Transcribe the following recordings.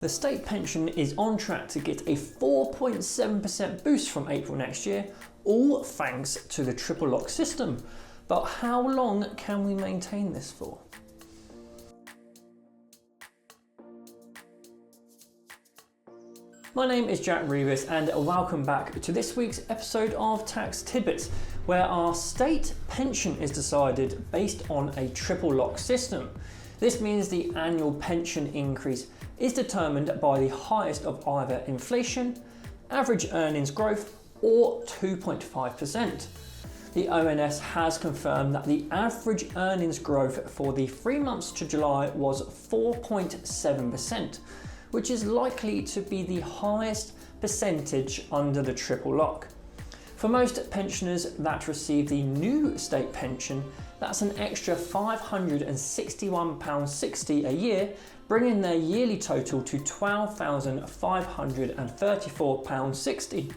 The state pension is on track to get a 4.7% boost from April next year, all thanks to the triple lock system. But how long can we maintain this for? My name is Jack Revis and welcome back to this week's episode of Tax Tidbits, where our state pension is decided based on a triple lock system. This means the annual pension increase is determined by the highest of either inflation, average earnings growth, or 2.5%. The ONS has confirmed that the average earnings growth for the 3 months to July was 4.7%, which is likely to be the highest percentage under the triple lock. For most pensioners that receive the new state pension, that's an extra £561.60 a year, bringing their yearly total to £12,534.60.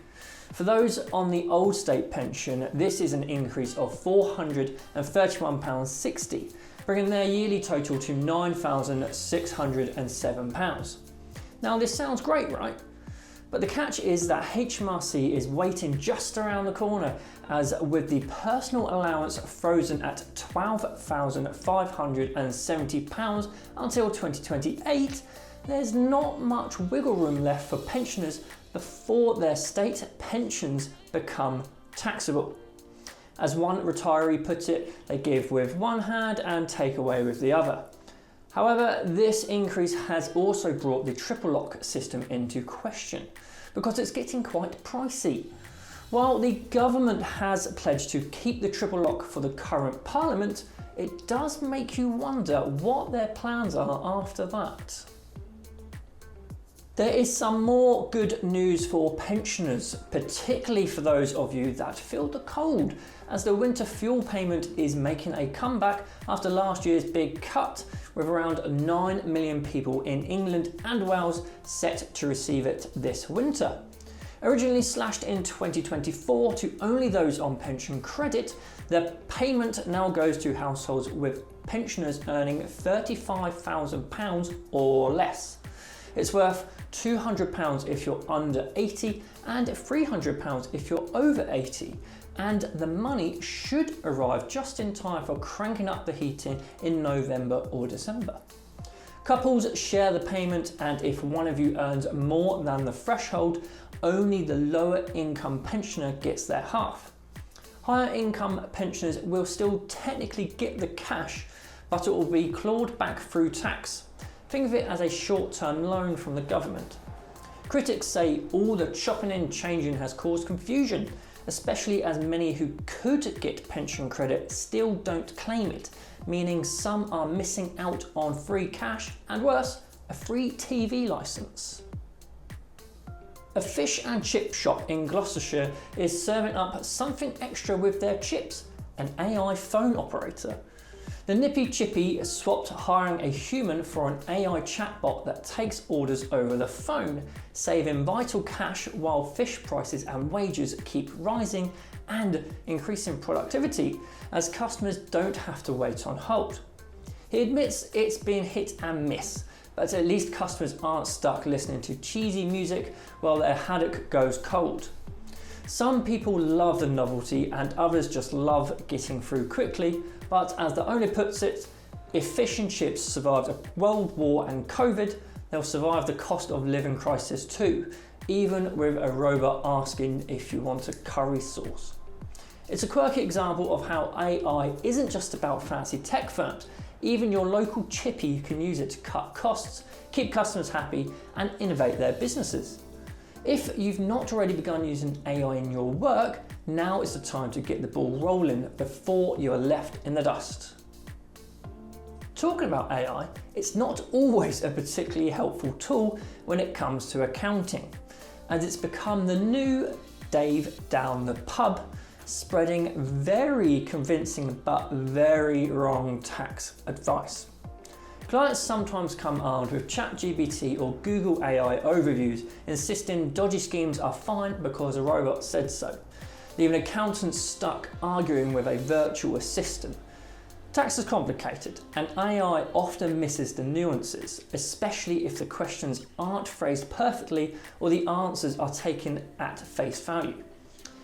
For those on the old state pension, this is an increase of £431.60, bringing their yearly total to £9,607. Now this sounds great, right? But the catch is that HMRC is waiting just around the corner, as with the personal allowance frozen at £12,570 until 2028, there's not much wiggle room left for pensioners before their state pensions become taxable. As one retiree put it, they give with one hand and take away with the other. However, this increase has also brought the triple lock system into question, because it's getting quite pricey. While the government has pledged to keep the triple lock for the current parliament, it does make you wonder what their plans are after that. There is some more good news for pensioners, particularly for those of you that feel the cold, as the winter fuel payment is making a comeback after last year's big cut, with around 9 million people in England and Wales set to receive it this winter. Originally slashed in 2024 to only those on pension credit, the payment now goes to households with pensioners earning £35,000 or less. It's worth £200 if you're under 80 and £300 if you're over 80, and the money should arrive just in time for cranking up the heating in November or December. Couples share the payment, and if one of you earns more than the threshold, only the lower income pensioner gets their half. Higher income pensioners will still technically get the cash, but it will be clawed back through tax. Think of it as a short-term loan from the government. Critics say all the chopping and changing has caused confusion, especially as many who could get pension credit still don't claim it, meaning some are missing out on free cash and worse, a free TV license. A fish and chip shop in Gloucestershire is serving up something extra with their chips, an AI phone operator. The Nippy Chippy swapped hiring a human for an AI chatbot that takes orders over the phone, saving vital cash while fish prices and wages keep rising and increasing productivity, as customers don't have to wait on hold. He admits it's been hit and miss, but at least customers aren't stuck listening to cheesy music while their haddock goes cold. Some people love the novelty and others just love getting through quickly, but as the owner puts it, if fish and chips survived a world war and COVID, they'll survive the cost of living crisis too, even with a robot asking if you want a curry sauce. It's a quirky example of how AI isn't just about fancy tech firms. Even your local chippy can use it to cut costs, keep customers happy, and innovate their businesses. If you've not already begun using AI in your work, now is the time to get the ball rolling before you're left in the dust. Talking about AI, it's not always a particularly helpful tool when it comes to accounting, and it's become the new Dave down the pub, spreading very convincing but very wrong tax advice. Clients sometimes come armed with ChatGPT or Google AI overviews, insisting dodgy schemes are fine because a robot said so, leaving accountants stuck arguing with a virtual assistant. Tax is complicated and AI often misses the nuances, especially if the questions aren't phrased perfectly or the answers are taken at face value.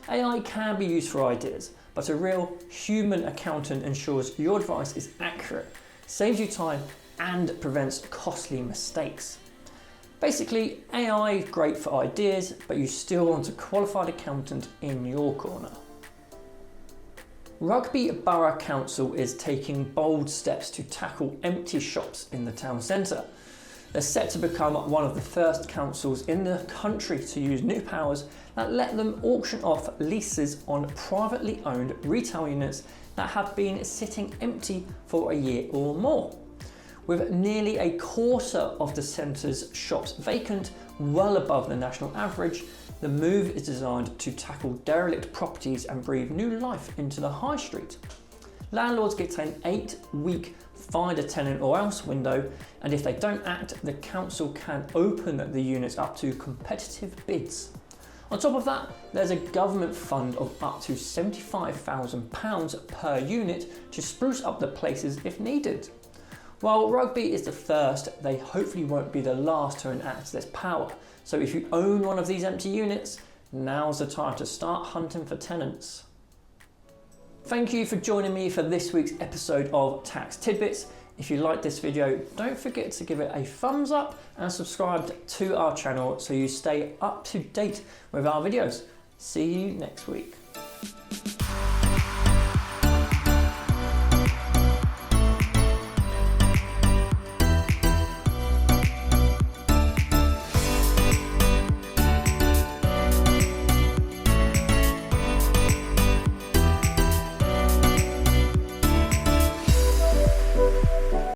AI can be used for ideas, but a real human accountant ensures your advice is accurate, saves you time and prevents costly mistakes. Basically, AI is great for ideas, but you still want a qualified accountant in your corner. Rugby Borough Council is taking bold steps to tackle empty shops in the town centre. They're set to become one of the first councils in the country to use new powers that let them auction off leases on privately owned retail units that have been sitting empty for a year or more. With nearly a quarter of the centre's shops vacant, well above the national average, the move is designed to tackle derelict properties and breathe new life into the high street. Landlords get an 8-week find a tenant or else window, and if they don't act, the council can open the units up to competitive bids. On top of that, there's a government fund of up to £75,000 per unit to spruce up the places if needed. While Rugby is the first, they hopefully won't be the last to enact this power. So if you own one of these empty units, now's the time to start hunting for tenants. Thank you for joining me for this week's episode of Tax Tidbits. If you liked this video, don't forget to give it a thumbs up and subscribe to our channel so you stay up to date with our videos. See you next week.